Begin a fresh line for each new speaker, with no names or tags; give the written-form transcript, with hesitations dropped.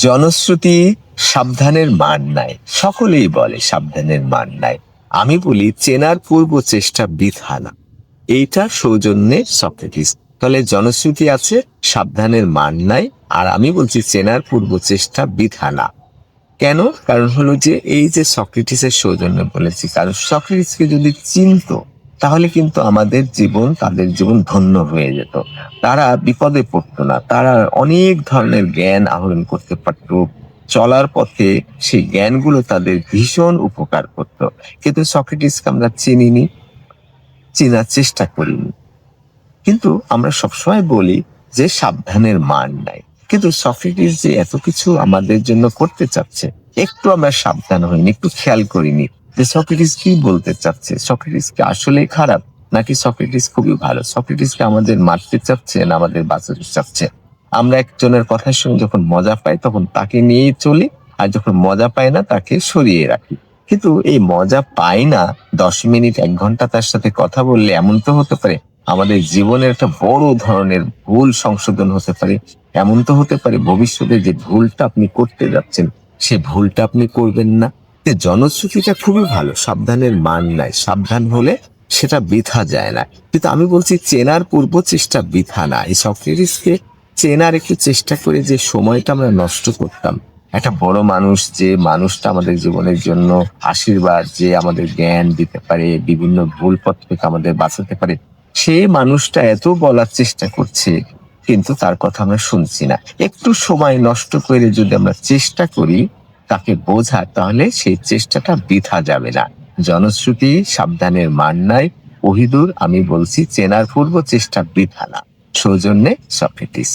জনশ্রুতি সাবধানের মান নাই, সকলেই বলে সাবধানের মান নাই। আমি বলি চেনার পূর্ব চেষ্টা বৃথা না। এইটা সৌজন্যে সক্রেটিস। তাহলে জনশ্রুতি আছে সাবধানের মান নাই, আর আমি বলছি চেনার পূর্ব চেষ্টা বৃথা না। কেন? কারণ হলো যে এই যে সক্রেটিসের সৌজন্য বলেছি, কারণ সক্রেটিসকে যদি চিনতো তাহলে কিন্তু আমাদের জীবন, তাদের জীবন ধন্য হয়ে যেত। তারা বিপদে পড়তো না, তারা অনেক ধরনের জ্ঞান আহরণ করতে পারত। চলার পথে সেই জ্ঞানগুলো তাদের ভীষণ উপকার করত। কিন্তু সক্রেটিসকে আমরা চিনিনি, চেনার চেষ্টা করিনি। কিন্তু আমরা সবসময় বলি যে সাবধানের মান নাই। কিন্তু সক্রেটিস যে এত কিছু আমাদের জন্য করতে চাচ্ছে, একটু আমরা সাবধান হইনি, একটু খেয়াল করিনি যে সক্রেটিস কি বলতে চাচ্ছে। সক্রেটিস কি আসলেই খারাপ, নাকি সক্রেটিস খুবই ভালো? সক্রেটিসকে আমাদের মারতে চাচ্ছে না আমাদের বাঁচাতে চাচ্ছে? আমরা একজনের কথা শুনে যখন মজা পাই তখন তাকে নিয়েই চলি, আর যখন মজা পাই না তাকে সরিয়ে রাখি। কিন্তু এই মজা পাই না 10 মিনিট 1 ঘন্টা তার সাথে কথা বললে এমন তো হতে পারে আমাদের জীবনের একটা বড় ধরনের ভুল সংশোধন হতে পারে। এমন তো হতে পারে ভবিষ্যতে যে ভুলটা আপনি করতে যাচ্ছেন সে ভুলটা আপনি করবেন না। যে জনশ্রুতিটা খুবই ভালো, সাবধানের মান নাই, সাবধান হলে সেটা বৃথা যায় না। কিন্তু আমি বলছি চেনার পূর্ব চেষ্টা বৃথা না। এই সক্রেটিসকে চেনার একটু চেষ্টা করে যে সময়টা আমরা নষ্ট করতাম, একটা বড় মানুষ, যে মানুষটা আমাদের জীবনের জন্য আশীর্বাদ, যে আমাদের জ্ঞান দিতে পারে, বিভিন্ন ভুল পথ থেকে আমাদের বাঁচাতে পারে, সেই মানুষটা এত বলার চেষ্টা করছে কিন্তু তার কথা আমরা শুনছি না। একটু সময় নষ্ট করে যদি আমরা চেষ্টা করি তাকে বোঝার, তাহলে সেই চেষ্টাটা বৃথা যাবে না। জনশ্রুতি সাবধানের মান নাই, ওহিদুর আমি বলছি চেনার পূর্ব চেষ্টা বৃথা না। সৌজন্যে সক্রেটিস।